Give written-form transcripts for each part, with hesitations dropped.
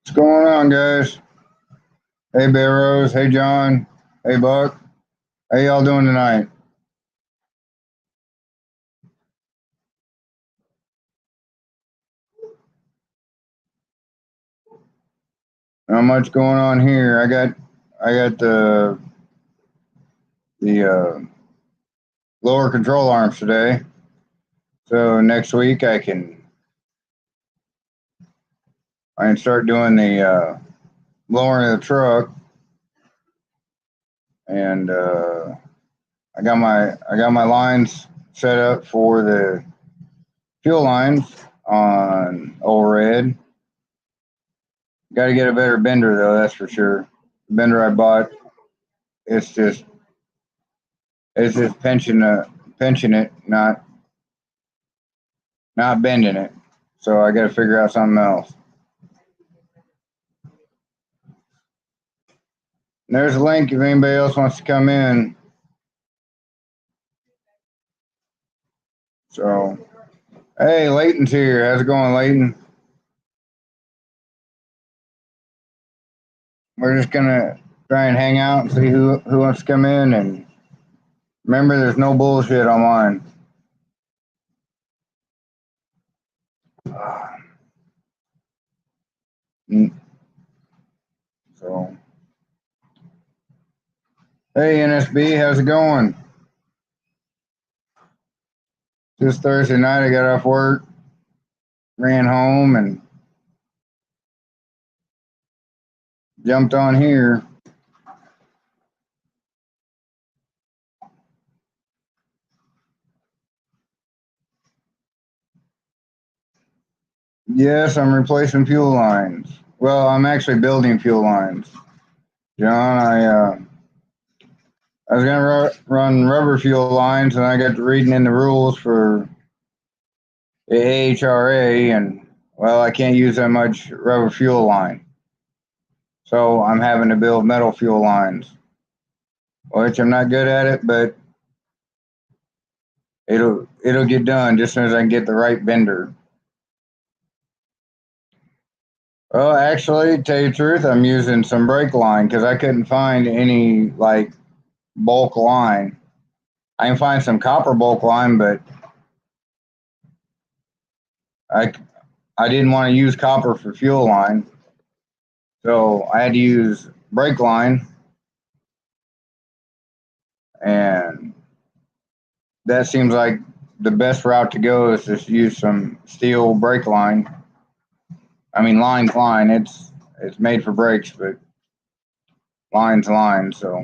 What's going on, guys? Hey, Barrows. Hey, John. Hey, Buck. How y'all doing tonight? Not much going on here. I got the lower control arms today. So next week I can start doing the lowering of the truck, and I got my lines set up for the fuel lines on overhead. Got to get a better bender though, that's for sure. The bender I bought, it's just it's just pinching it, not bending it. So I got to figure out something else. And there's a link if anybody else wants to come in. So, hey, Leighton's here. How's it going, Leighton? We're just gonna try and hang out and see who wants to come in. And remember, there's no bullshit online. So, hey, NSB, how's it going? This Thursday night, I got off work, ran home, and jumped on here. Yes, I'm replacing fuel lines. Well, I'm actually building fuel lines. John, I was gonna run rubber fuel lines, and I got to reading in the rules for the AHRA, and well, I can't use that much rubber fuel line, so I'm having to build metal fuel lines, which I'm not good at it, but it'll get done just as soon as I can get the right vendor. Well, actually, to tell you the truth, I'm using some brake line because I couldn't find any like bulk line. I can find some copper bulk line, but I I didn't want to use copper for fuel line, so I had to use brake line, and that seems like the best route to go is just use some steel brake line. I mean, line's line. It's made for brakes, but line's line. So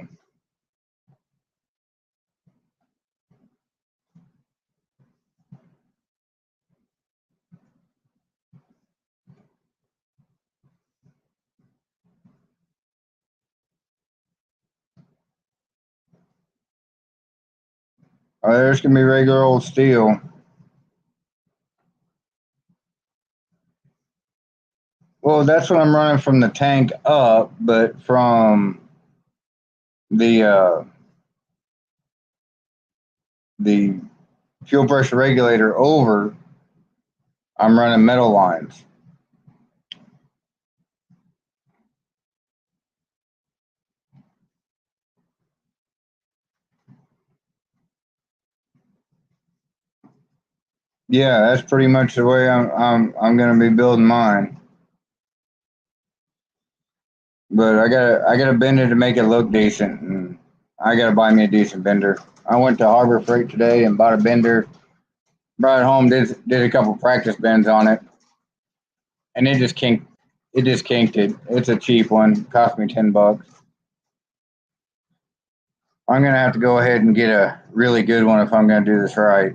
there's gonna be regular old steel. Well, that's what I'm running from the tank up, but from the uh, the fuel pressure regulator over, I'm running metal lines. Yeah, that's pretty much the way I'm gonna be building mine. But I gotta bend it to make it look decent, and I gotta buy me a decent bender. I went to Harbor Freight today and bought a bender. Brought it home, did a couple practice bends on it, and it just kinked. It just kinked it. It's a cheap one. Cost me $10. I'm gonna have to go ahead and get a really good one if I'm gonna do this right.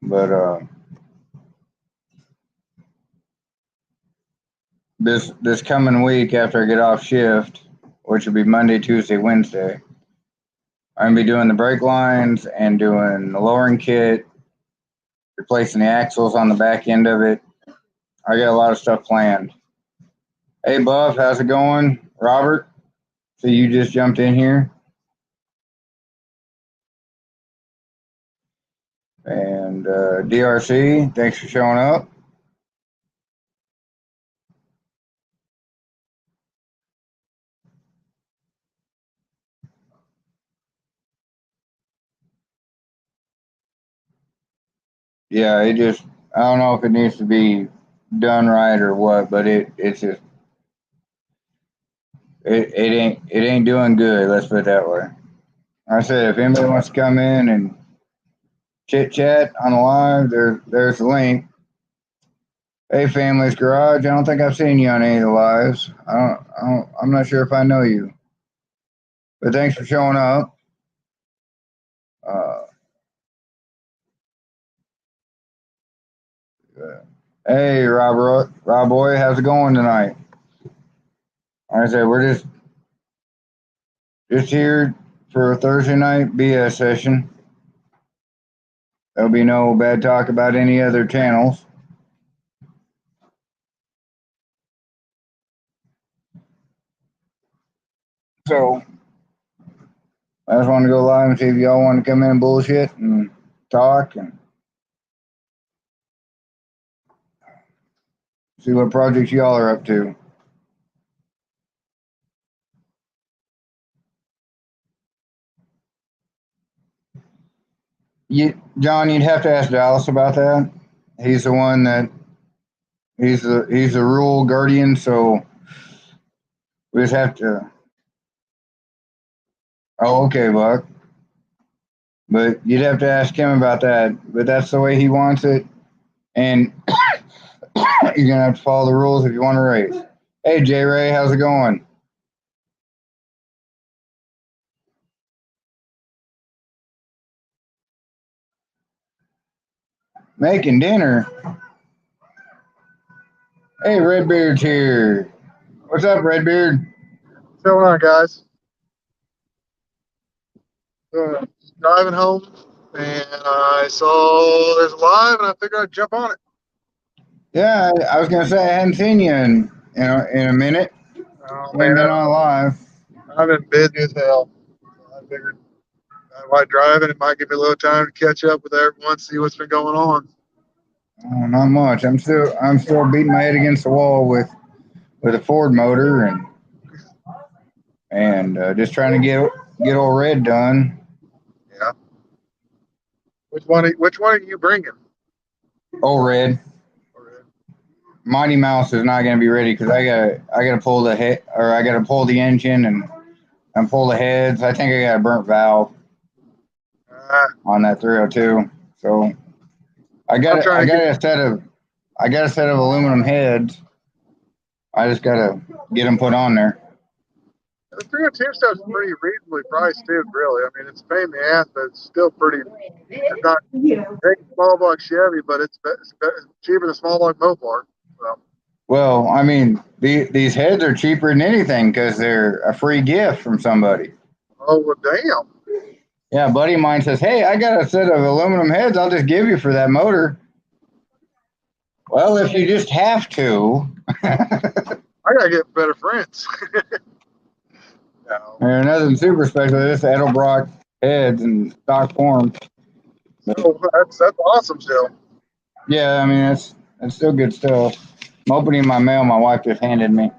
But this coming week after I get off shift, which will be Monday, Tuesday, Wednesday, I'm gonna be doing the brake lines and doing the lowering kit, replacing the axles on the back end of it. I got a lot of stuff planned. Hey Buff, how's it going? Robert, so you just jumped in here. And DRC, thanks for showing up. Yeah, it just, I don't know if it needs to be done right or what, but it's just, it ain't doing good. Let's put it that way. I said, if anybody wants to come in and chit chat on the live, there's the link. Hey, Family's Garage. I don't think I've seen you on any of the lives. I'm not sure if I know you, but thanks for showing up. Uh, hey, Rob Boy, how's it going tonight? Like I said, we're just here for a Thursday night BS session. There'll be no bad talk about any other channels. So I just want to go live and see if y'all want to come in and bullshit and talk and see what projects y'all are up to. John, you'd have to ask Dallas about that. He's the one that he's the rule guardian, so we just have to. Oh, okay, Buck. But you'd have to ask him about that. But that's the way he wants it, and you're gonna have to follow the rules if you want to race. Hey, J Ray, how's it going? Making dinner. Hey, Redbeard's here. What's up, Redbeard? What's going on, guys? Driving home, and I saw there's a live, and I figured I'd jump on it. Yeah, I was gonna say I hadn't seen you in a minute. Oh You man, hadn't been on live. I've been busy as hell. I figured while driving, it might give me a little time to catch up with everyone, see what's been going on. Oh, not much. I'm still beating my head against the wall with a Ford motor and just trying to get old Red done. Yeah. Which one are you bringing? Old Red. Mighty Mouse is not going to be ready because I gotta pull the head or I gotta pull the engine and pull the heads. I think I got a burnt valve Uh, on that 302. So I'm trying I to got get a set of aluminum heads. I just gotta get them put on there. the 302 stuff's pretty reasonably priced too. Really, I mean, it's a pain in the ass, but it's still pretty. It's not big small block Chevy, but it's cheaper than small block Mopar. So. Well, I mean, these heads are cheaper than anything because they're a free gift from somebody. Oh well, damn. Yeah, a buddy of mine says, "Hey, I got a set of aluminum heads. I'll just give you for that motor." Well, if you just have to. I gotta get better friends. No. And nothing super special. Just Edelbrock heads and stock form. So that's awesome still. Yeah, I mean that's still good stuff. I'm opening my mail. My wife just handed me.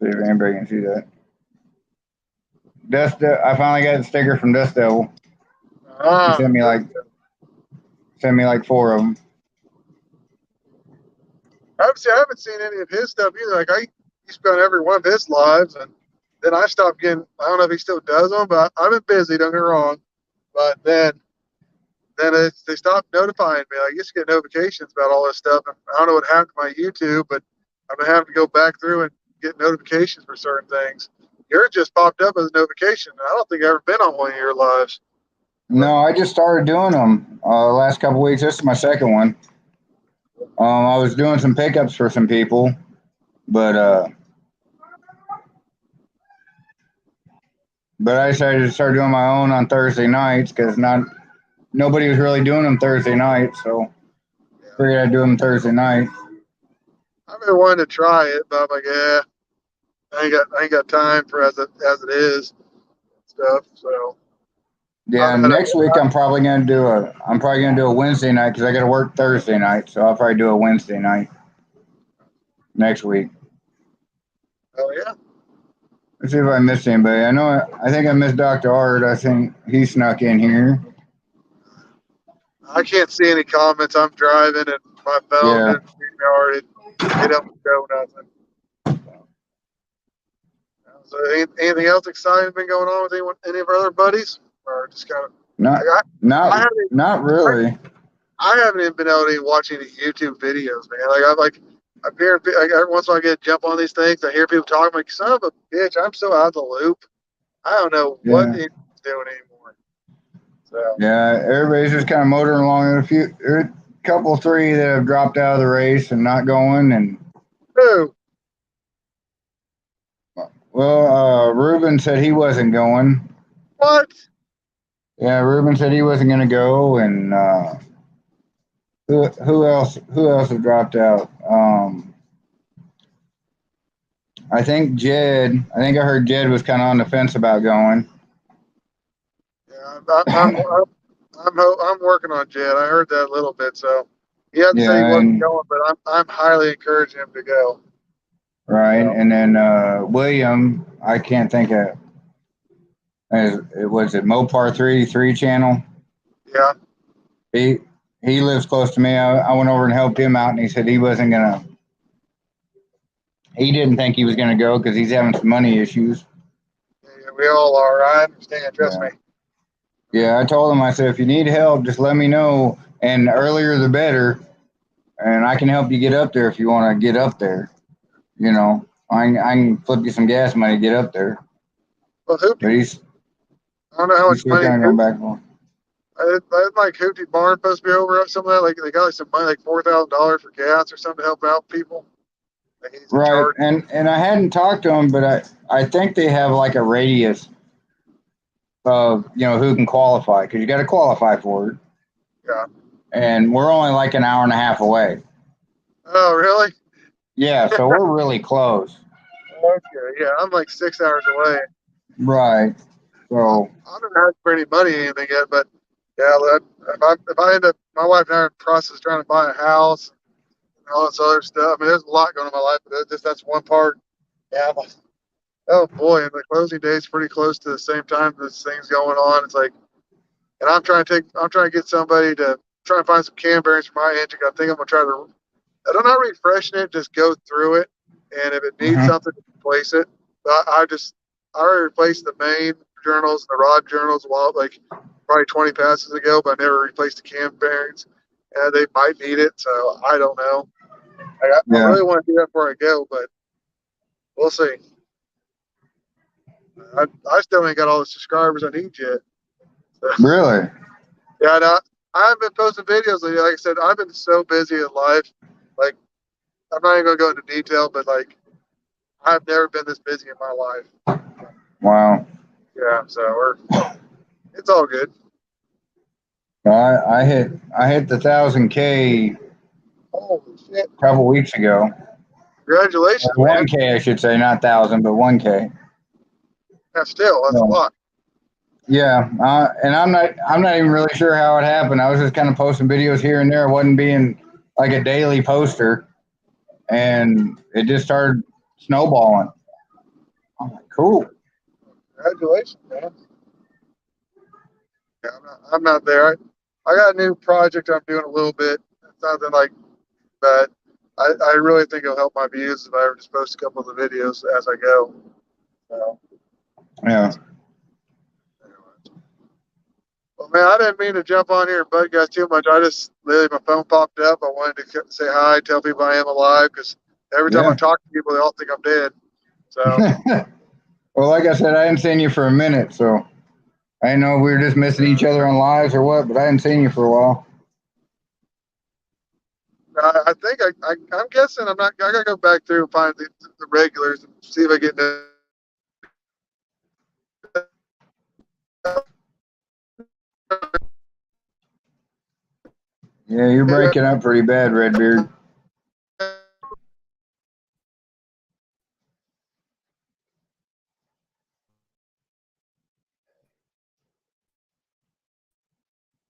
See if anybody can see that. I finally got the sticker from Dust Devil. He Ah, sent me like four of them. I haven't seen any of his stuff either. Like I used to be on every one of his lives, and then I stopped getting. I don't know if he still does them, but I've been busy. Don't get me wrong. But they stopped notifying me. I used to get notifications about all this stuff. I don't know what happened to my YouTube, but I've been having to go back through and get notifications for certain things. Yours just popped up as a notification. I don't think I've ever been on one of your lives. No, I just started doing them last couple weeks. This is my second one. I was doing some pickups for some people, but but I decided to start doing my own on Thursday nights because nobody was really doing them Thursday nights, so Yeah. figured I'd do them Thursday night. I've been wanting to try it, but I'm like, yeah, I ain't got time for as it is stuff. So I'm Yeah, at a next week I'm probably gonna do a Wednesday night because I got to work Thursday night, so I'll probably do a Wednesday night next week. oh yeah. Let's see if I missed anybody. I think I missed Dr. Art. I think he snuck in here. I can't see any comments. I'm driving and my phone Yeah. didn't StreamYard. It don't show nothing. So anything else exciting been going on with anyone, any of our other buddies, or just kind of Not like I not haven't not really. I haven't even been able to even watch any YouTube videos, man. I'm hearing like every once in a while I get jump on these things. I hear people talking I'm like, son of a bitch, I'm so out of the loop. I don't know what Yeah. he's doing anymore. So Yeah. Everybody's just kind of motoring along. There are a couple, three that have dropped out of the race and not going. And who? well, Ruben said he wasn't going. What? Yeah, Ruben said he wasn't going to go. And who else? Who else have dropped out? I think Jed. I think I heard Jed was kind of on the fence about going. Yeah, I'm working on Jed. I heard that a little bit, so he hasn't said he Yeah, wasn't and going, but I'm highly encouraging him to go. right, So and then William. I can't think of. It was it Mopar 3 channel. yeah, He he lives close to me. I went over and helped him out, and he said he wasn't gonna. He didn't think he was gonna go because he's having some money issues. yeah, we all are. I understand. Trust Yeah, me. yeah. I told him. I said if you need help, just let me know, and the earlier the better. And I can help you get up there if you want to get up there. You know, I can flip you some gas money to get up there. Well, But Hoopty, I don't know how he's much still money kind of going back and forth. I like Hoopty Barn supposed to be over some of that. Like they got like some money, like $4,000 for gas or something to help out people. Like he's in Right, charge. and I hadn't talked to him, but I think they have like a radius of who can qualify because you got to qualify for it, Yeah. and we're only like an hour and a half away. Oh, really? Yeah, so we're really close. Okay. Yeah, I'm like 6 hours away. Right. So I don't have any money or anything yet, but yeah, if I end up, my wife and I are in the process of trying to buy a house and all this other stuff. I mean, there's a lot going on in my life, but that's one part. Yeah, I'm like, oh boy, and the closing date's pretty close to the same time this thing's going on. It's like, and I'm trying to get somebody to try and find some cam bearings for my engine. I think I'm gonna try to, I'm not refreshing it, just go through it, and if it needs mhm. something, replace it. But I already replaced the main journals and the rod journals a while, like probably 20 passes ago, but I never replaced the cam bearings. And they might need it, so I don't know. I Yeah, really want to do that before I go, but we'll see. I still ain't got all the subscribers I need yet. So, really. yeah, I haven't been posting videos lately. Like I said, I've been so busy in life. Like, I'm not even gonna go into detail, but like, I've never been this busy in my life. Wow. Yeah, so it's all good. I hit the 1,000K Holy shit! a couple weeks ago. Or Congratulations, man. 1K, I should say, not 1,000, but 1K. That's a So, lot. yeah, and I'm not even really sure how it happened. I was just kind of posting videos here and there. I wasn't being like a daily poster, and it just started snowballing. I'm like, cool. Congratulations, man. Yeah, I'm not there. I got a new project I'm doing a little bit. It's nothing like, but I really think it'll help my views if I ever just post a couple of the videos as I go. So, Yeah, anyway. Well, man, I didn't mean to jump on here and bug you guys too much. I just literally my phone popped up. I wanted to say hi, tell people I am alive because every time I yeah. talk to people, they all think I'm dead. So, Well, like I said, I hadn't seen you for a minute, so I didn't know if we were just missing each other on lives or what. But I hadn't seen you for a while. I think I'm guessing I'm not. I gotta go back through and find the regulars and see if I get. Yeah, you're breaking up pretty bad, Redbeard.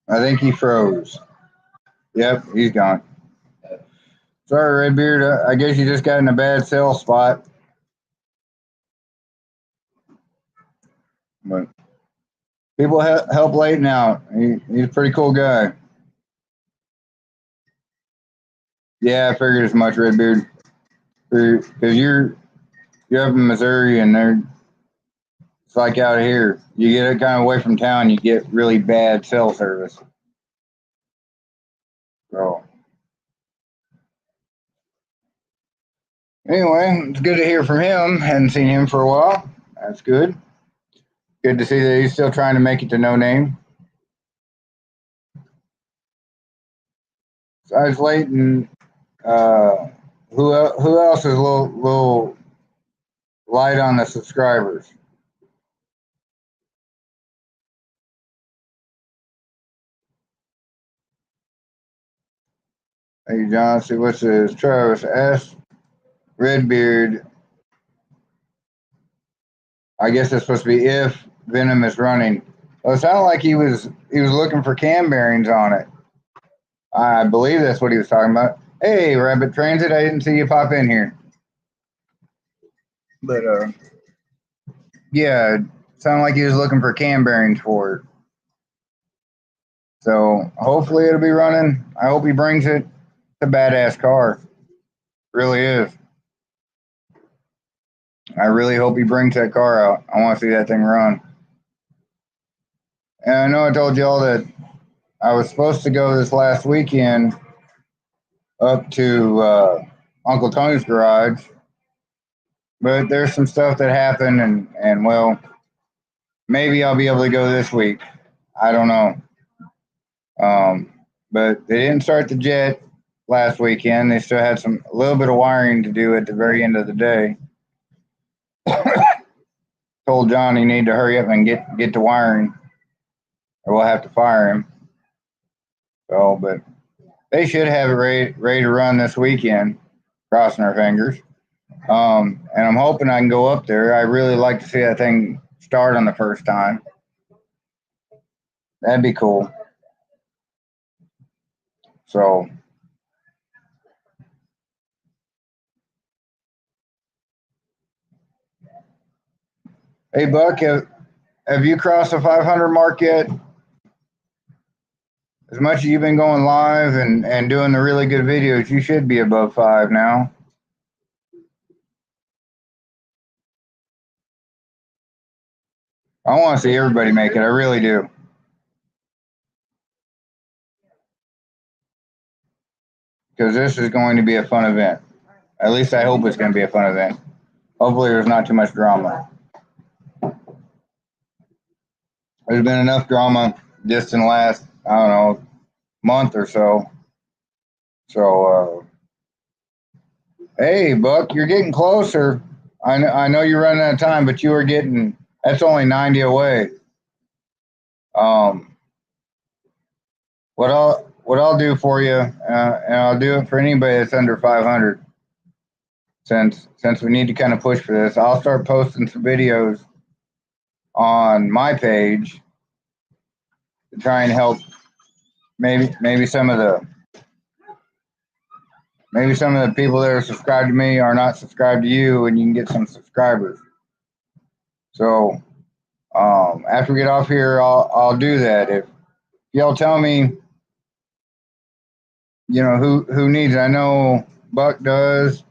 I think he froze. Yep, he's gone. Sorry, Redbeard. I guess you just got in a bad sell spot. But people help Leighton out. He's a pretty cool guy. Yeah, I figured as much, Redbeard. Because you're up in Missouri, and it's like out here. You get it kind of away from town, you get really bad cell service. So anyway, it's good to hear from him. Hadn't seen him for a while. That's good. Good to see that he's still trying to make it to No Name. Besides Leighton, who else is a little light on the subscribers? Hey, John, see what's this? Travis S. Redbeard. I guess it's supposed to be if Venom is running. Well, it sounded like he was looking for cam bearings on it. I believe that's what he was talking about. Hey, Rabbit Transit, I didn't see you pop in here. But yeah, it sounded like he was looking for cam bearings for it. So hopefully it'll be running. I hope he brings it. It's a badass car. Really is. I really hope he brings that car out. I want to see that thing run. And I know I told y'all that I was supposed to go this last weekend up to Uncle Tony's garage, but there's some stuff that happened, and well, maybe I'll be able to go this week. I don't know. But they didn't start the jet last weekend. They still had a little bit of wiring to do at the very end of the day. Told John he needed to hurry up and get to wiring, or we'll have to fire him. So, but they should have it ready to run this weekend. Crossing our fingers. And I'm hoping I can go up there. I really like to see that thing start on the first time. That'd be cool. So, hey Buck, have you crossed the 500 mark yet? As much as you've been going live and doing the really good videos, you should be above 5 now. I want to see everybody make it. I really do. Because this is going to be a fun event. At least I hope it's going to be a fun event. Hopefully there's not too much drama. There's been enough drama just in the last, I don't know, month or so. So, hey, Buck, you're getting closer. I know you're running out of time, but that's only 90 away. What I'll do for you, and I'll do it for anybody that's under 500, since we need to kind of push for this, I'll start posting some videos on my page to try and help maybe some of the people that are subscribed to me are not subscribed to you, and you can get some subscribers. So after we get off here, I'll do that. If y'all tell me, who needs it. I know Buck does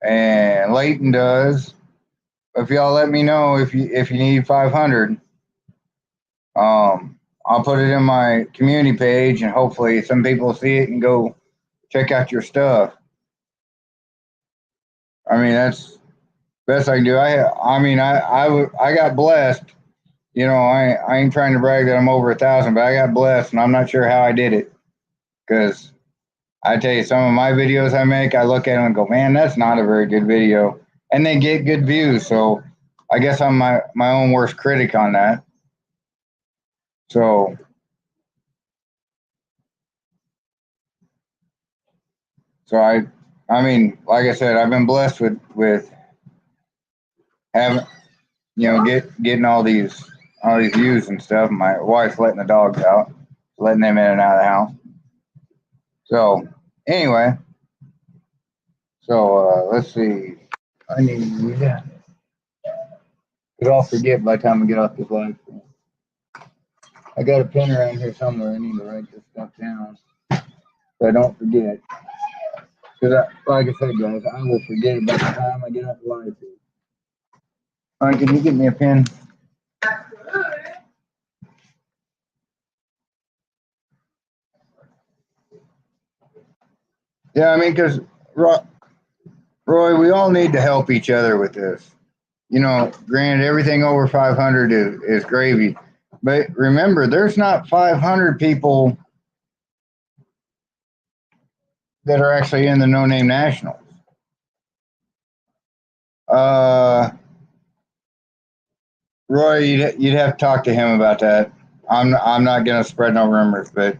and Leighton does. If y'all let me know if you need 500, I'll put it in my community page, and hopefully some people see it and go check out your stuff. I mean, that's best I can do. I got blessed. I ain't trying to brag that I'm over 1,000, but I got blessed, and I'm not sure how I did it. Because I tell you, some of my videos I make, I look at them and go, man, that's not a very good video, and they get good views. So I guess I'm my own worst critic on that. So I mean, like I said, I've been blessed with having, getting all these views and stuff. My wife's letting the dogs out, letting them in and out of the house. So anyway, let's see. I need, because I'll forget by the time we get off this live. I got a pen around here somewhere. I need to write this stuff down so I don't forget. Because, like I said, guys, I will forget about the time I get off the live feed. All right, can you get me a pen? Yeah, I mean, because Roy, we all need to help each other with this. You know, granted, everything over 500 is gravy. But remember, there's not 500 people that are actually in the No Name Nationals. Roy, you'd have to talk to him about that. I'm not gonna spread no rumors, but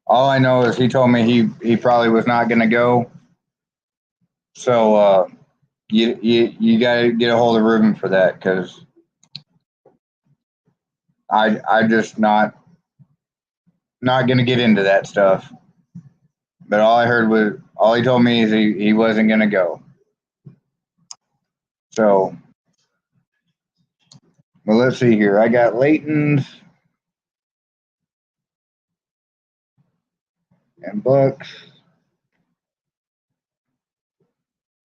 all I know is he told me he probably was not gonna go. So you gotta get a hold of Ruben for that because I just not gonna get into that stuff. But all he told me is he wasn't gonna go. So well, let's see here. I got Layton's and Bucks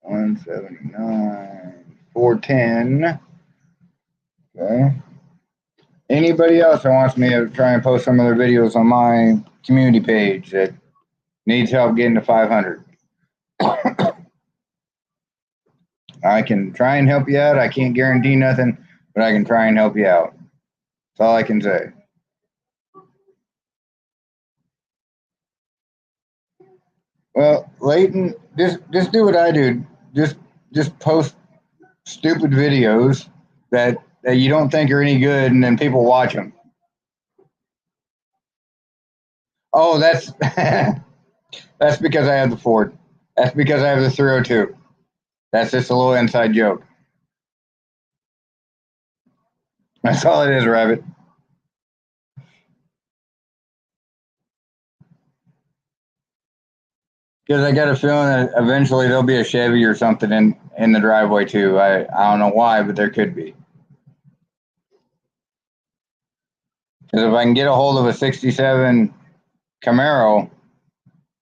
179 410. Okay. Anybody else that wants me to try and post some of their videos on my community page that needs help getting to 500, I can try and help you out. I can't guarantee nothing, but I can try and help you out. That's all I can say. Well, Leighton, just do what I do. Just post stupid videos that you don't think are any good, and then people watch them. Oh, that's that's because I have the Ford. That's because I have the 302. That's just a little inside joke. That's all it is, Rabbit. Because I got a feeling that eventually there'll be a Chevy or something in the driveway too. I don't know why, but there could be. Because if I can get a hold of a '67 Camaro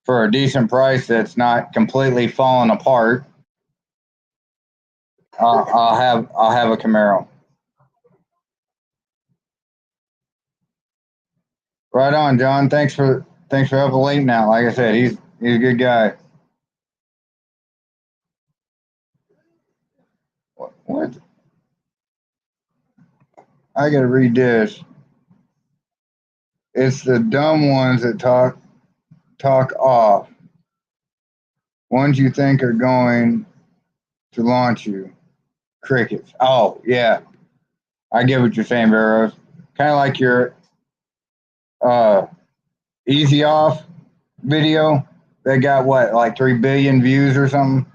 for a decent price that's not completely falling apart, I'll have a Camaro. Right on, John. Thanks for helping Leighton out. Like I said, he's a good guy. What? I gotta read this. It's the dumb ones that talk off. Ones you think are going to launch you. Crickets. Oh yeah, I get what you're saying, Barrows. Kind of like your uh, easy off video that got what, like 3 billion views or something.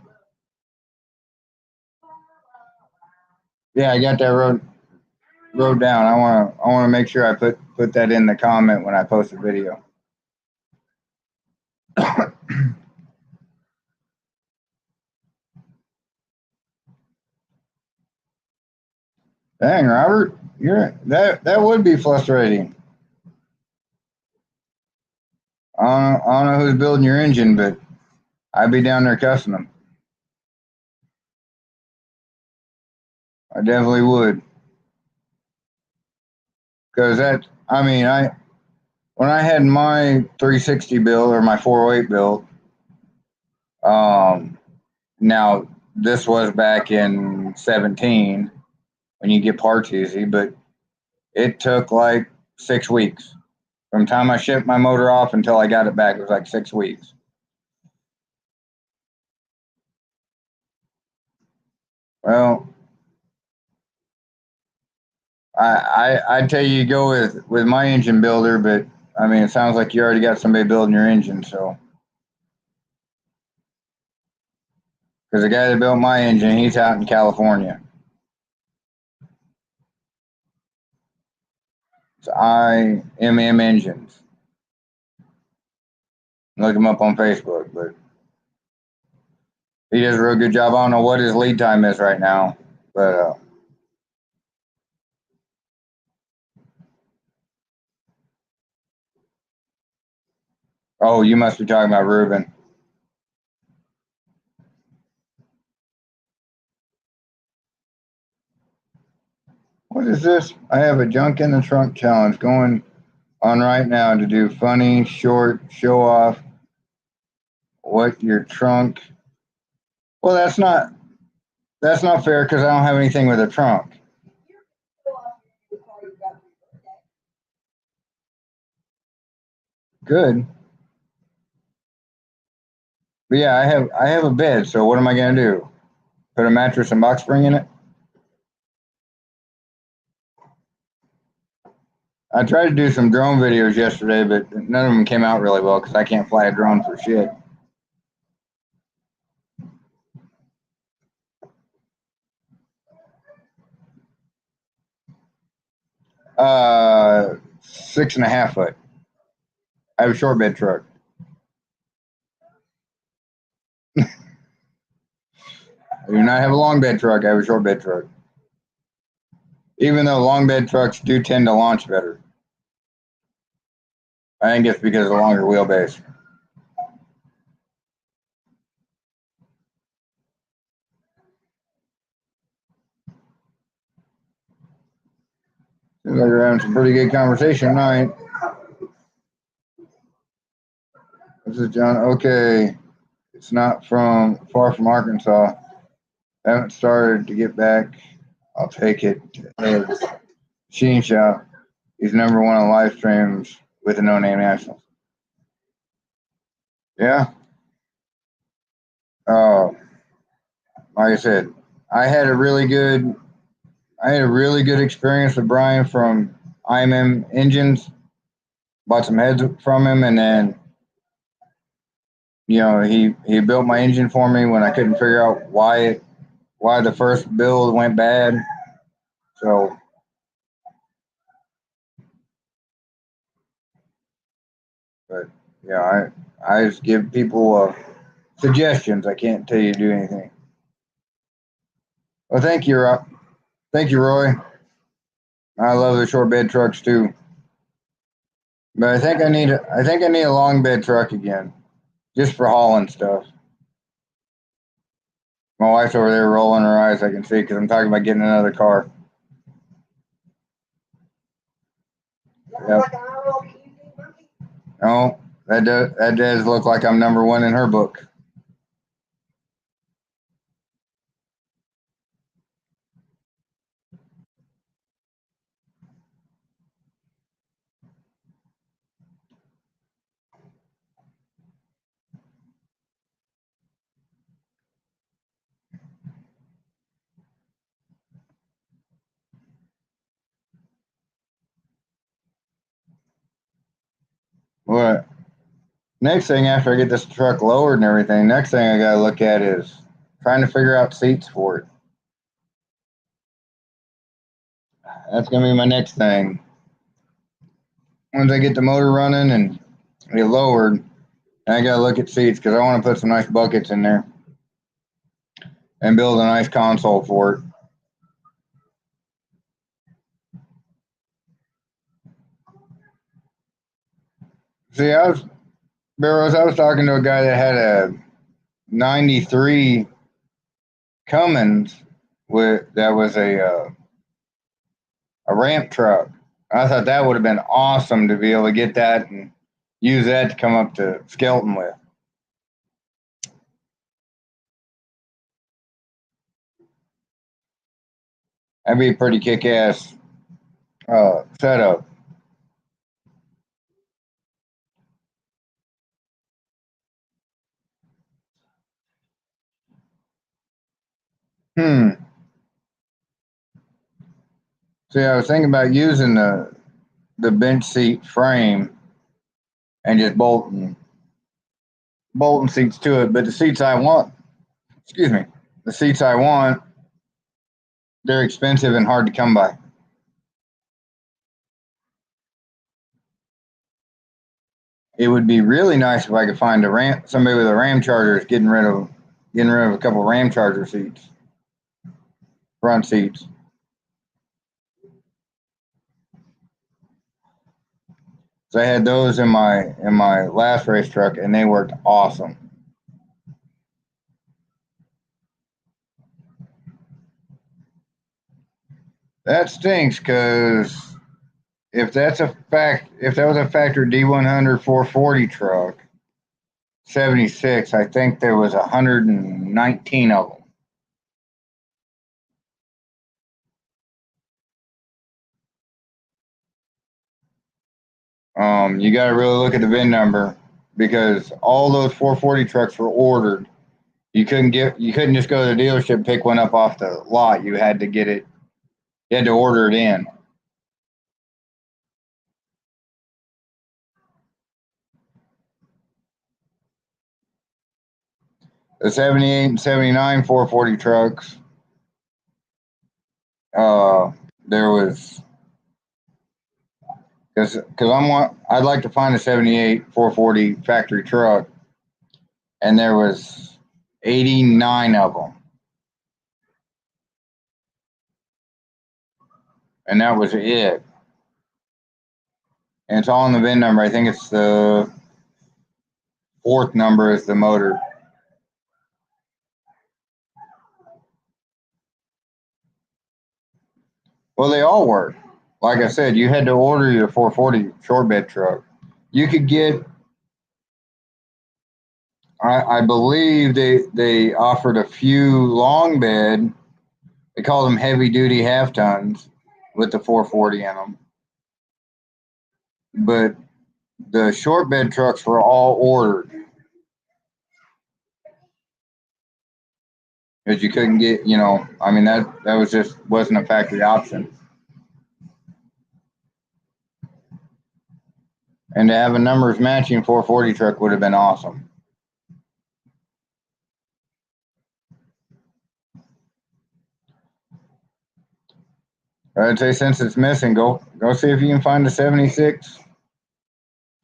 Yeah, I got that wrote down. I wanna make sure I put that in the comment when I post the video. Dang, Robert, that would be frustrating. I don't know who's building your engine, but I'd be down there cussing them. I definitely would. Because I mean, when I had my 360 built or my 408 built, now this was back in 17 when you get parts easy, but it took like 6 weeks from the time I shipped my motor off until I got it back. It was like 6 weeks. Well, I'd tell you go with my engine builder, but I mean, it sounds like you already got somebody building your engine, so. Because the guy that built my engine, he's out in California. It's IMM Engines. Look him up on Facebook, but he does a real good job. I don't know what his lead time is right now, but oh, you must be talking about Ruben. What is this? I have a junk in the trunk challenge going on right now to do funny, short, show off what your trunk. Well, that's not fair because I don't have anything with a trunk. Good. But yeah, I have a bed, so what am I gonna do? Put a mattress and box spring in it? I tried to do some drone videos yesterday, but none of them came out really well because I can't fly a drone for shit. 6.5 foot. I have a short bed truck. I do not have a long bed truck. I have a short bed truck. Even though long bed trucks do tend to launch better. I think it's because of the longer wheelbase. Seems like we're having some pretty good conversation tonight. This is John. Okay. It's not from far from Arkansas. I haven't started to get back. I'll take it. Sheen Shop. He's number one on live streams with the No Name Nationals. Yeah. Like I said, I had a really good experience with Brian from IMM Engines. Bought some heads from him, and then he built my engine for me when I couldn't figure out why the first build went bad. So but yeah, I just give people suggestions. I can't tell you to do anything. Well, thank you, Roy. I love the short bed trucks too, but I think I need a long bed truck again, just for hauling stuff. My wife's over there rolling her eyes. I can see because I'm talking about getting another car. Yep. No, that does look like I'm number one in her book. What? Next thing after I get this truck lowered and everything, next thing I gotta look at is trying to figure out seats for it. That's gonna be my next thing. Once I get the motor running and get lowered, I gotta look at seats because I want to put some nice buckets in there and build a nice console for it. See, Barrows, I was talking to a guy that had a 93 Cummins that was a ramp truck. I thought that would have been awesome to be able to get that and use that to come up to Skelton with. That'd be a pretty kick-ass setup. See, I was thinking about using the bench seat frame and just bolting seats to it. But the seats I want, they're expensive and hard to come by. It would be really nice if I could find somebody with a Ramcharger getting rid of a couple Ramcharger seats, front seats. So I had those in my last race truck, and they worked awesome. That stinks because if that was a factory D100 440 truck, 76, I think there was 119 of them. You got to really look at the VIN number because all those 440 trucks were ordered. You couldn't just go to the dealership and pick one up off the lot. You had to get it. You had to order it in. The 78 and 79 440 trucks. There was because I'd like to find a 78 440 factory truck, and there was 89 of them, and that was it. And it's all in the VIN number. I think it's the fourth number is the motor. Well, they all were. Like I said, you had to order your 440 short bed truck. You could get, I believe they offered a few long bed. They call them heavy duty half tons with the 440 in them. But the short bed trucks were all ordered because you couldn't get, I mean that was just wasn't a factory option. And to have a numbers matching 440 truck would have been awesome. I'd say since it's missing, go see if you can find a 76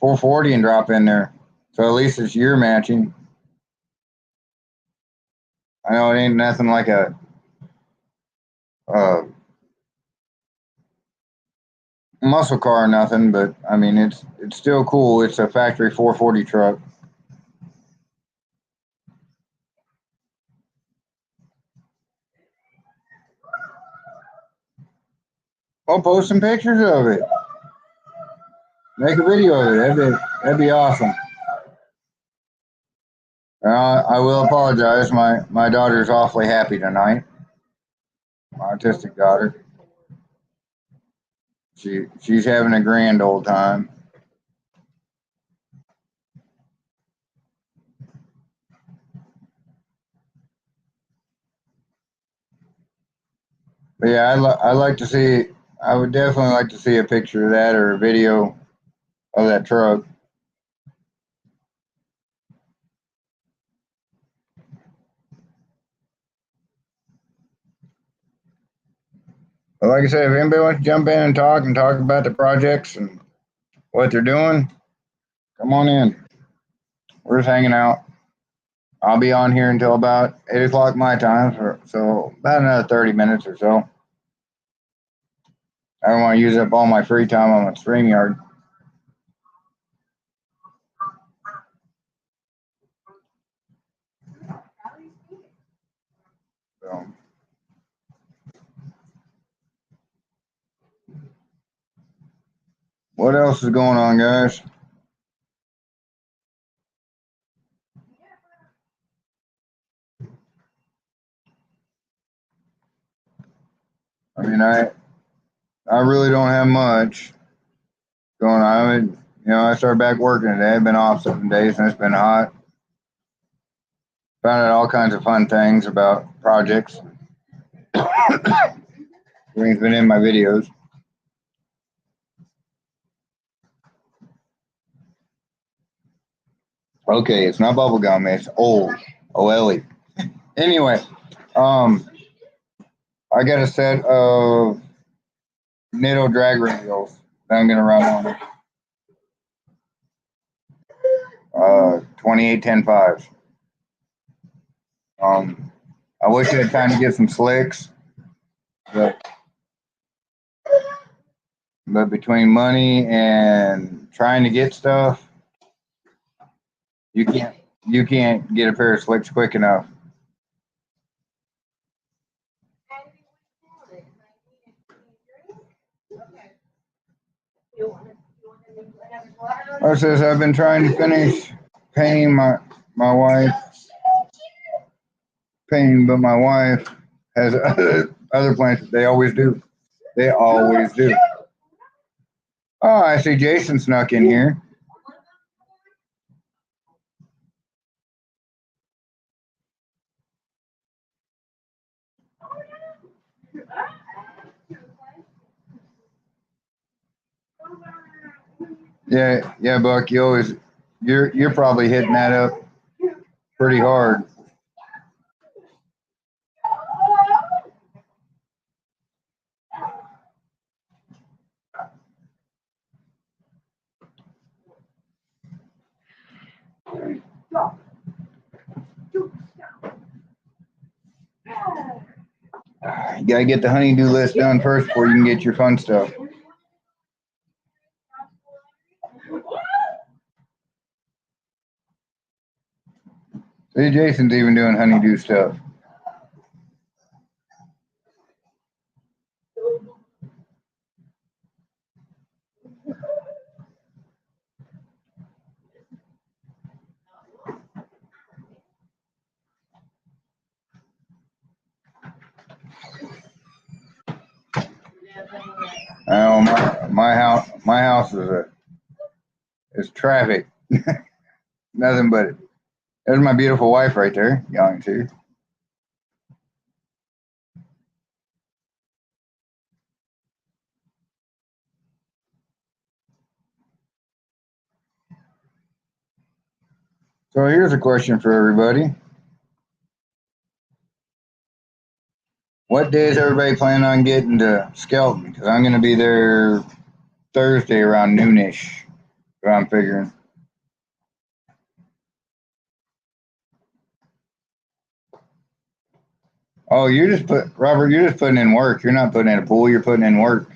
440 and drop in there. So at least it's year matching. I know it ain't nothing like a muscle car or nothing, but I mean it's still cool. It's a factory 440 truck. I'll post some pictures of it. Make a video of it. That'd be awesome. I will apologize. My daughter's awfully happy tonight. My autistic daughter. She's having a grand old time. But yeah, I'd like to see. I would definitely like to see a picture of that or a video of that truck. But like I said, if anybody wants to jump in and talk about the projects and what they're doing, come on in. We're just hanging out. I'll be on here until about 8 o'clock my time, so about another 30 minutes or so. I don't want to use up all my free time on the StreamYard. So. What else is going on, guys? I mean, I really don't have much going on. I started back working today. I've been off 7 days and it's been hot. Found out all kinds of fun things about projects. Everything's been in my videos. Okay, it's not bubblegum, it's old. OLE. Anyway, I got a set of Nitto drag rails that I'm gonna run on. 28-10-5s. I wish I had time to get some slicks, but between money and trying to get stuff, you can't get a pair of slicks quick enough. Oh, it says I've been trying to finish paying my wife, but my wife has other plans. They always do. They always do. Oh, I see Jason snuck in here. Yeah, Buck. You're probably hitting that up pretty hard. You gotta get the honeydew list done first before you can get your fun stuff. See, Jason's even doing honeydew stuff. Oh, my house is traffic. Nothing but it. There's my beautiful wife right there, yelling too. So here's a question for everybody. What day is everybody planning on getting to Skelton? Because I'm going to be there Thursday around noonish, what I'm figuring. Oh, Robert, you're just putting in work. You're not putting in a pool, you're putting in work.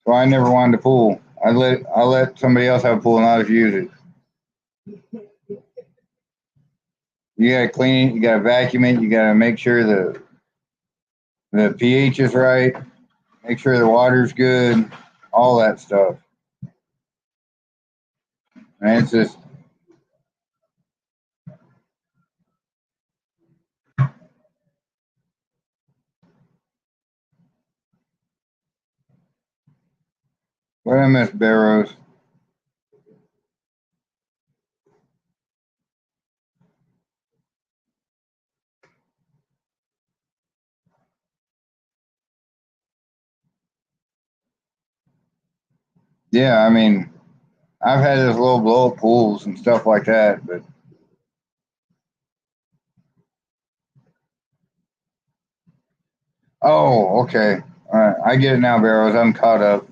So I never wanted a pool. I'll let somebody else have a pool and I'll just use it. You gotta clean it, you gotta vacuum it, you gotta make sure the pH is right, make sure the water's good, all that stuff. And it's just what I miss, Barrows. Yeah, I mean, I've had those little blow up pools and stuff like that, but oh, okay. All right, I get it now, Barrows. I'm caught up.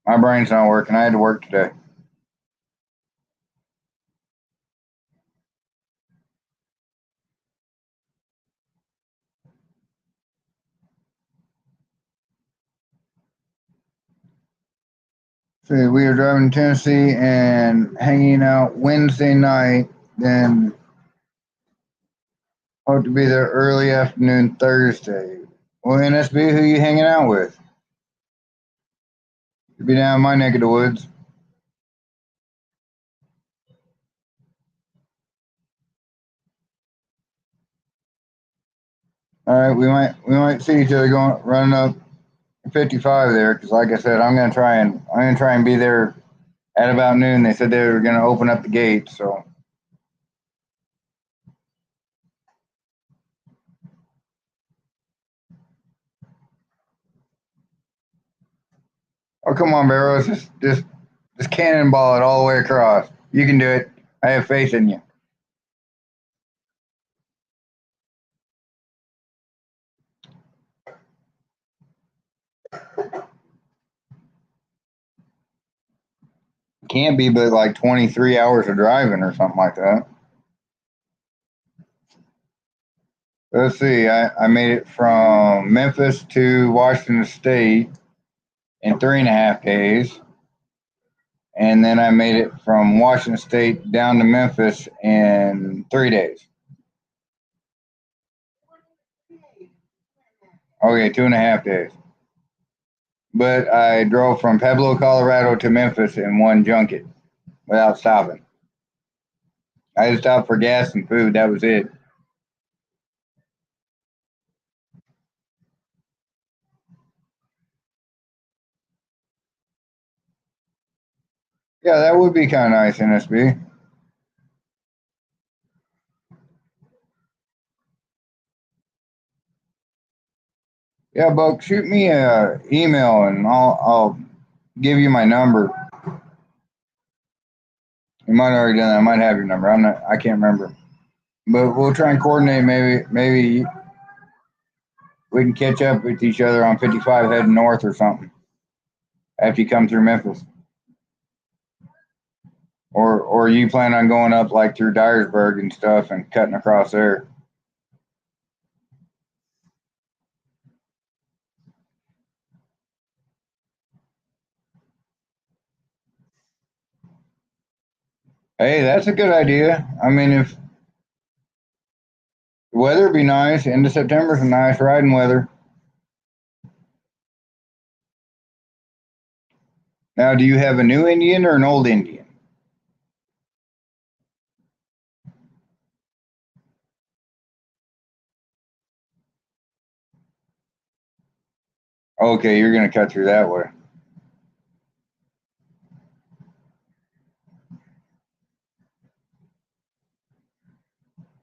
My brain's not working. I had to work today. So we were driving to Tennessee and hanging out Wednesday night, then hope to be there early afternoon Thursday. Well, NSB, who you hanging out with? You'll be down in my neck of the woods. All right, we might see each other going running up 55 there, because like I said, I'm gonna try and be there at about noon. They said they were gonna open up the gate, so. Oh, come on, Barrows. Just cannonball it all the way across. You can do it. I have faith in you. Can't be but like 23 hours of driving or something like that. Let's see. I made it from Memphis to Washington State in 3.5 days. And then I made it from Washington State down to Memphis in 3 days. Okay, 2.5 days. but I drove from Pueblo, Colorado to Memphis in one junket without stopping. I just stopped for gas and food. That was it. Yeah, that would be kind of nice, NSB. Yeah, Buck, shoot me a email and I'll give you my number. You might have already done that. I might have your number. I can't remember. But we'll try and coordinate. Maybe we can catch up with each other on 55 heading north or something after you come through Memphis. Or you plan on going up like through Dyersburg and stuff and cutting across there? Hey, that's a good idea. I mean, if the weather be nice, end of September's a nice riding weather. Now, do you have a new Indian or an old Indian? Okay, you're gonna cut through that way.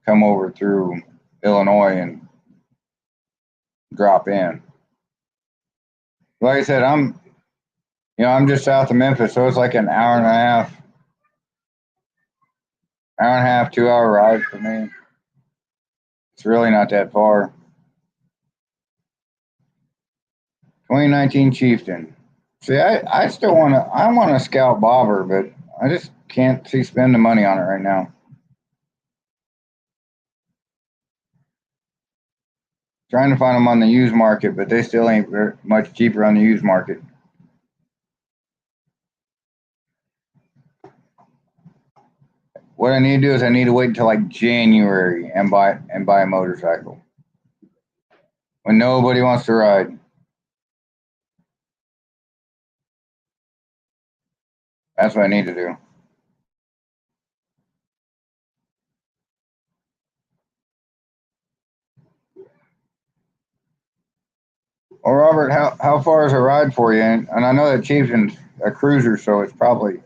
Come over through Illinois and drop in. Like I said, I'm just south of Memphis, so it's like an hour and a half, 2 hour ride for me. It's really not that far. 2019 Chieftain. See, I still I want to scout bobber, but I just can't see spending money on it right now. Trying to find them on the used market, but they still ain't very much cheaper on the used market. What I need to do is I need to wait until like January and buy a motorcycle when nobody wants to ride. That's what I need to do. Well, Robert, how far is a ride for you? And I know that Chieftain's a cruiser, so it's probably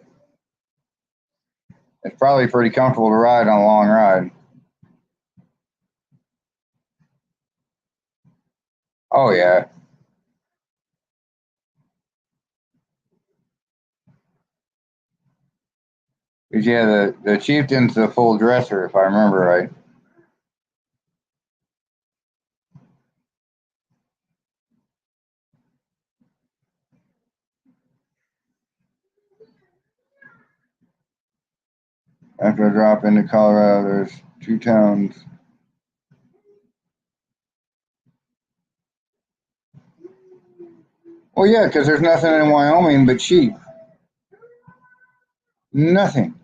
pretty comfortable to ride on a long ride. Oh yeah, because yeah, the Chieftain's the full dresser, if I remember right. After I drop into Colorado, there's two towns. Well, yeah, because there's nothing in Wyoming but sheep. Nothing.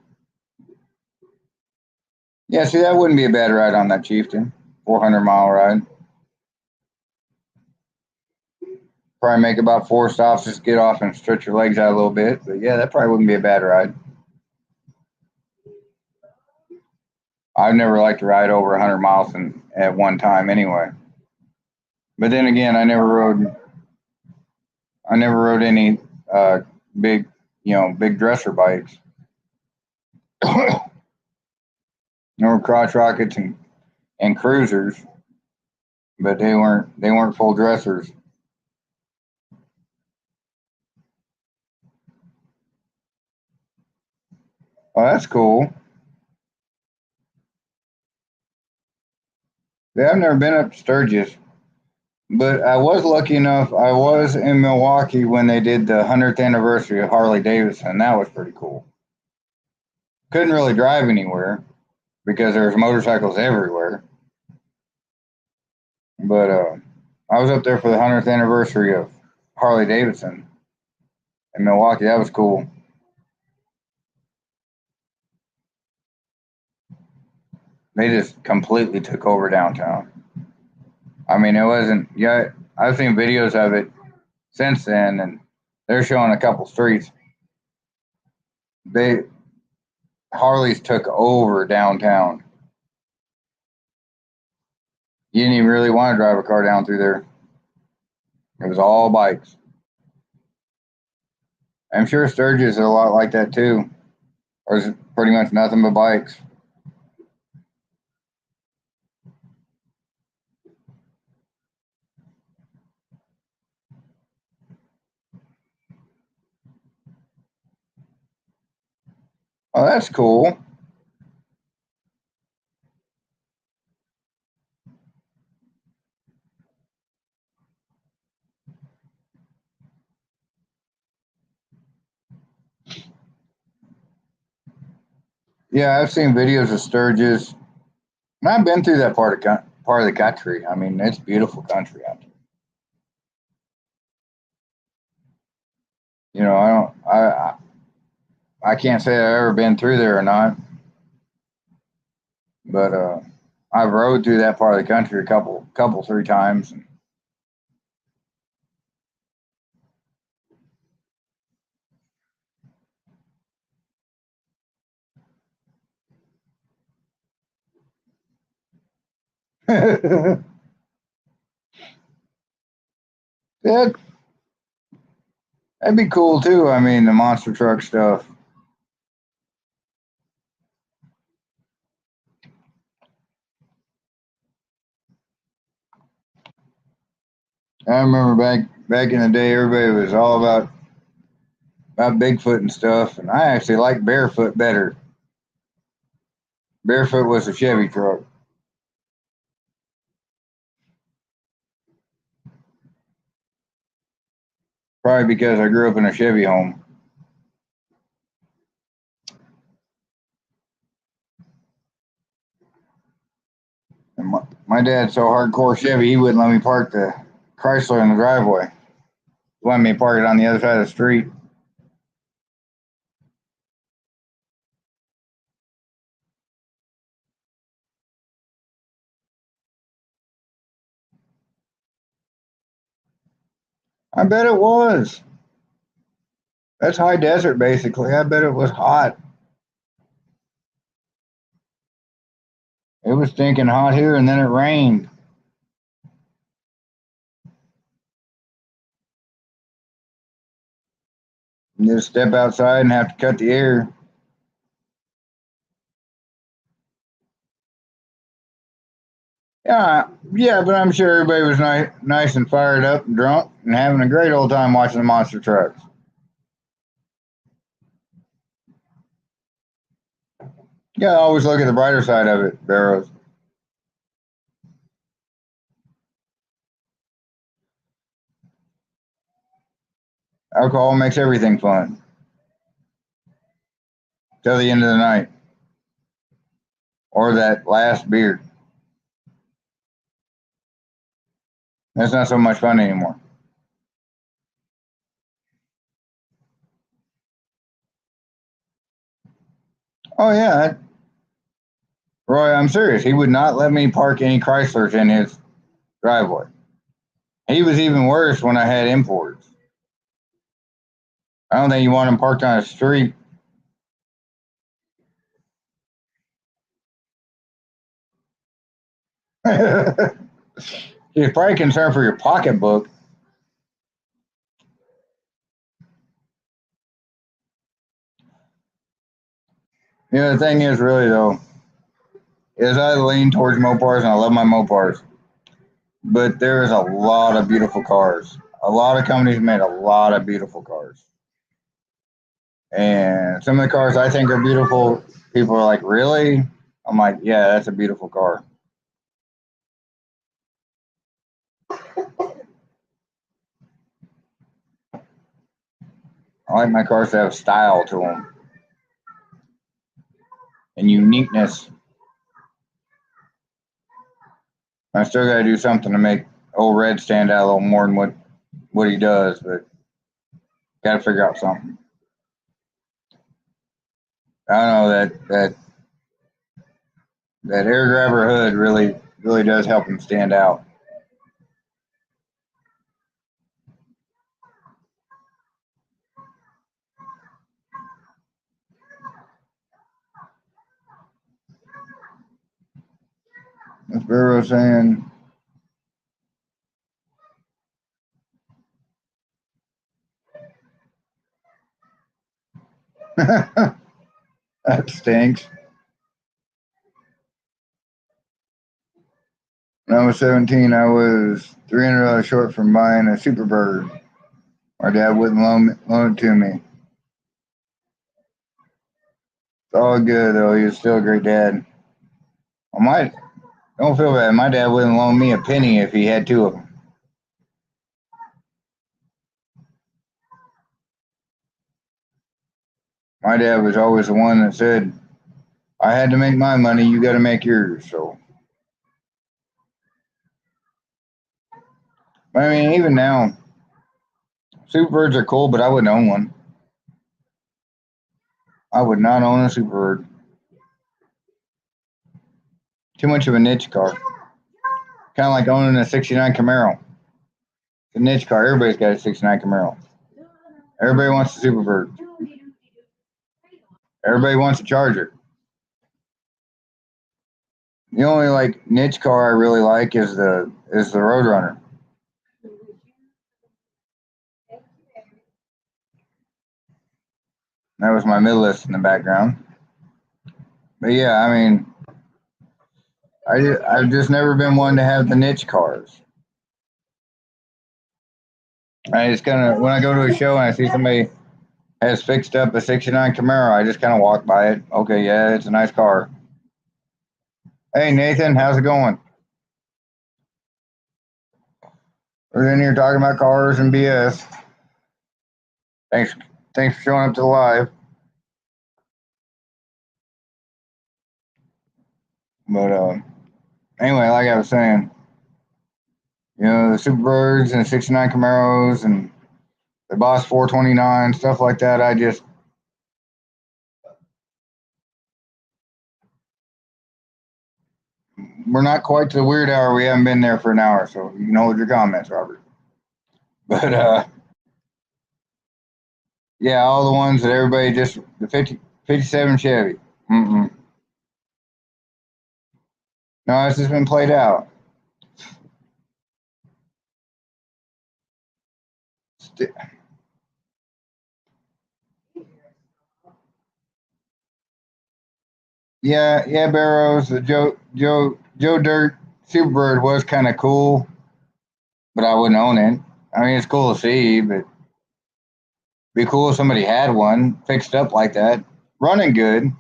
Yeah, see, that wouldn't be a bad ride on that Chieftain. 400-mile ride. Probably make about 4 stops, just get off and stretch your legs out a little bit. But yeah, that probably wouldn't be a bad ride. I've never liked to ride over 100 miles at one time anyway. But then again, I never rode any big, big dresser bikes. There were crotch rockets and cruisers, but they weren't full dressers. Oh, that's cool. Yeah, I've never been up to Sturgis, but I was lucky enough. I was in Milwaukee when they did the 100th anniversary of Harley Davidson. That was pretty cool. Couldn't really drive anywhere because there's motorcycles everywhere. But I was up there for the 100th anniversary of Harley Davidson in Milwaukee. That was cool. They just completely took over downtown. I mean, it wasn't. Yeah, I've seen videos of it. since then, and they're showing a couple streets. They Harleys took over downtown. You didn't even really want to drive a car down through there. It was all bikes. I'm sure Sturgis is a lot like that too. Or is it pretty much nothing but bikes? Oh, that's cool. Yeah, I've seen videos of Sturgis. And I've been through that part of the country. I mean, it's beautiful country out there. You know, I can't say I've ever been through there or not, but I've rode through that part of the country a couple, 3 times. that that'd be cool too. I mean, the monster truck stuff. I remember back in the day, everybody was all about Bigfoot and stuff, and I actually like Barefoot better. Barefoot was a Chevy truck, probably because I grew up in a Chevy home. And my dad's so hardcore Chevy, he wouldn't let me park the Chrysler in the driveway. He wanted me to park it on the other side of the street. I bet it was. That's high desert, basically. I bet it was hot. It was stinking hot here, and then it rained. You just step outside and have to cut the air. Yeah, yeah, but I'm sure everybody was nice and fired up and drunk and having a great old time watching the monster trucks. You gotta always look at the brighter side of it, Barrows. Alcohol makes everything fun till the end of the night or that last beer. That's not so much fun anymore. Oh yeah, Roy, I'm serious. He would not let me park any Chryslers in his driveway. He was even worse when I had imports. I don't think you want them parked on a street. He's probably concerned for your pocketbook. You know, the thing is, really though, is I lean towards Mopars and I love my Mopars, but there is a lot of beautiful cars. A lot of companies made a lot of beautiful cars, and some of the cars I think are beautiful. People are like, "Really?" I'm like, "Yeah, that's a beautiful car." I like my cars to have style to them and uniqueness. I still got to do something to make old Red stand out a little more than what he does, but got to figure out something. I don't know that air grabber hood really does help him stand out. That's Barrow saying. That stinks. When I was 17, I was $300 short from buying a Superbird. My dad wouldn't loan it to me. It's all good though. He was still a great dad. Well, don't feel bad. My dad wouldn't loan me a penny if he had two of them. My dad was always the one that said, "I had to make my money. You got to make yours." So, I mean, even now, Superbirds are cool, but I wouldn't own one. I would not own a Superbird. Too much of a niche car. Kind of like owning a '69 Camaro. It's a niche car. Everybody's got a '69 Camaro. Everybody wants a Superbird. Everybody wants a Charger. The only like niche car I really like is the Roadrunner. That was my Midlist in the background. But yeah, I mean, I've just never been one to have the niche cars. I just kind of when I go to a show and I see somebody has fixed up a '69 Camaro, I just kind of walk by it. Okay, yeah, it's a nice car. Hey Nathan, how's it going? We're in here talking about cars and BS. Thanks, thanks for showing up to the live. But anyway, like I was saying, you know, the Superbirds and the '69 Camaros and the Boss 429 stuff like that. We're not quite to the weird hour. We haven't been there for an hour, so you can hold your comments, Robert. But yeah, all the ones that everybody just the 57 Chevy. Mm-mm. No, it's just been played out. Yeah, yeah, Barrows. The Joe Dirt Superbird was kind of cool, but I wouldn't own it. I mean, it's cool to see, but it'd be cool if somebody had one fixed up like that, running good,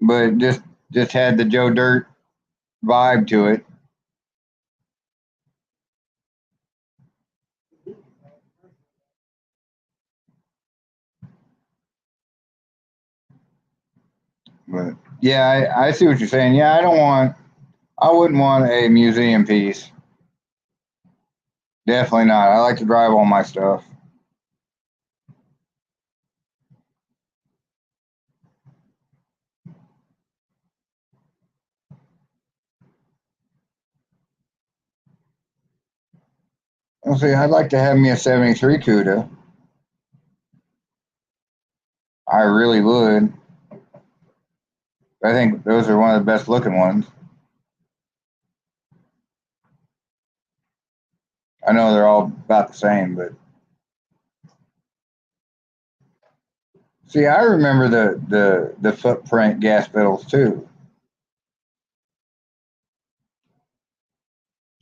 but just had the Joe Dirt vibe to it. But yeah, I see what you're saying. Yeah, I wouldn't want a museum piece. Definitely not. I like to drive all my stuff. I'll say I'd like to have me a '73 Cuda. I really would. I think those are one of the best looking ones. I know they're all about the same, but see, I remember the footprint gas pedals too.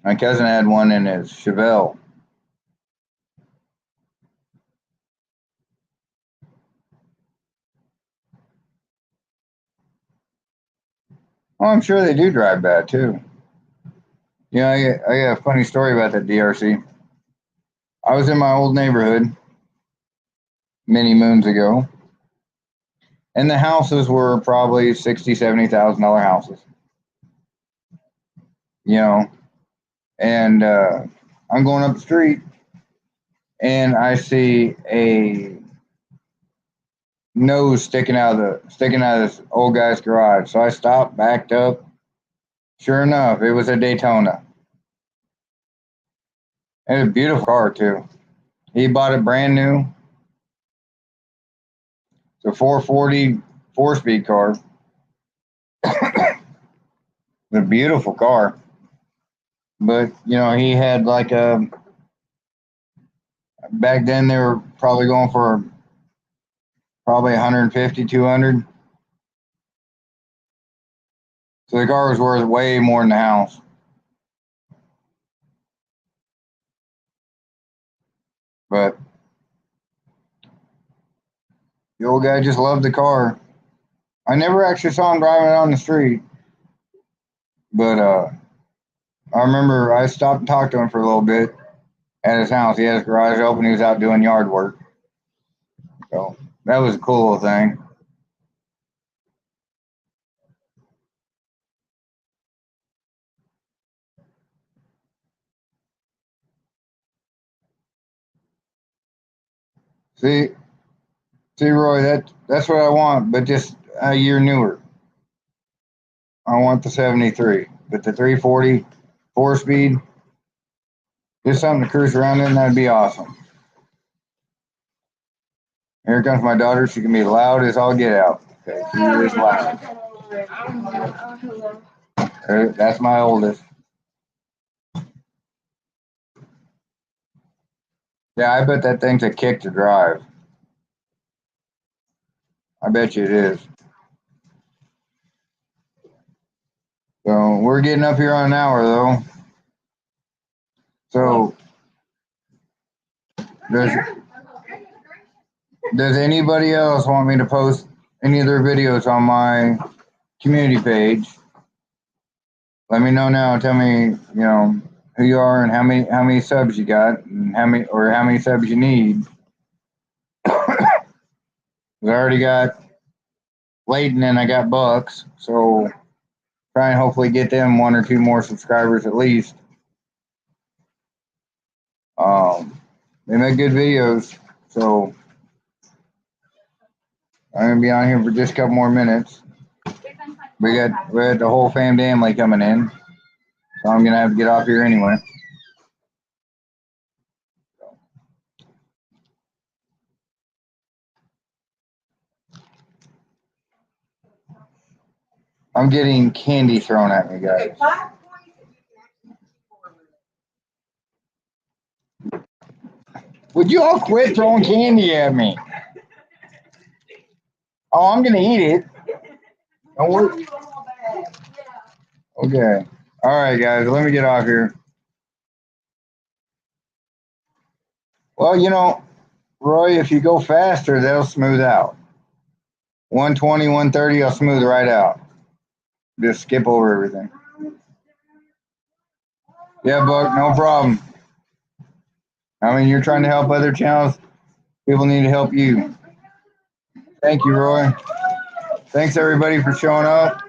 My cousin had one in his Chevelle. Oh, I'm sure they do drive bad too. You know, I got a funny story about that DRC. I was in my old neighborhood many moons ago, and the houses were probably $60,000-$70,000 houses. You know, and I'm going up the street, and I see a nose sticking out of this old guy's garage. So I stopped, backed up. Sure enough, it was a Daytona. It was a beautiful car too. He bought it brand new. It's a 440 4-speed car. It's a beautiful car. But, you know, he had like back then they were probably going for probably 150, 200. So the car was worth way more than the house. But the old guy just loved the car. I never actually saw him driving it on the street. But I remember I stopped and talked to him for a little bit at his house. He had his garage open. He was out doing yard work. So that was a cool little thing. See, Roy, that's what I want, but just a year newer. I want the 73, but the 340 4-speed, just something to cruise around in. That'd be awesome. Here comes my daughter. She can be loud as all get out. Okay, she is loud. That's my oldest. Yeah, I bet that thing's a kick to drive. I bet you it is. So we're getting up here on an hour though. So does anybody else want me to post any of their videos on my community page? Let me know now. Tell me, you know, who you are and how many subs you got and how many subs you need. I already got Layton and I got Bucks, so try and hopefully get them 1 or 2 more subscribers at least. They make good videos, so I'm gonna be on here for just a couple more minutes. We got the whole family coming in, so I'm gonna have to get off here anyway. I'm getting candy thrown at me, guys. Would you all quit throwing candy at me? Oh, I'm gonna eat it. Don't worry. Okay. All right, guys. Let me get off here. Well, you know, Roy, if you go faster, they'll smooth out. 120, 130, I'll smooth right out. Just skip over everything. Yeah, Buck, no problem. I mean, you're trying to help other channels. People need to help you. Thank you, Roy. Thanks, everybody, for showing up.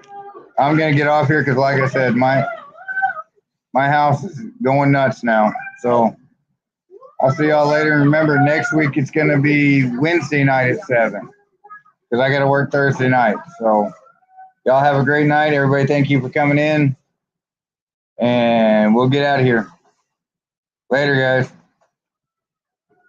I'm going to get off here because, like I said, my house is going nuts now. So I'll see y'all later. Remember, next week it's going to be Wednesday night at 7 because I got to work Thursday night. So y'all have a great night. Everybody, thank you for coming in. And we'll get out of here. Later, guys.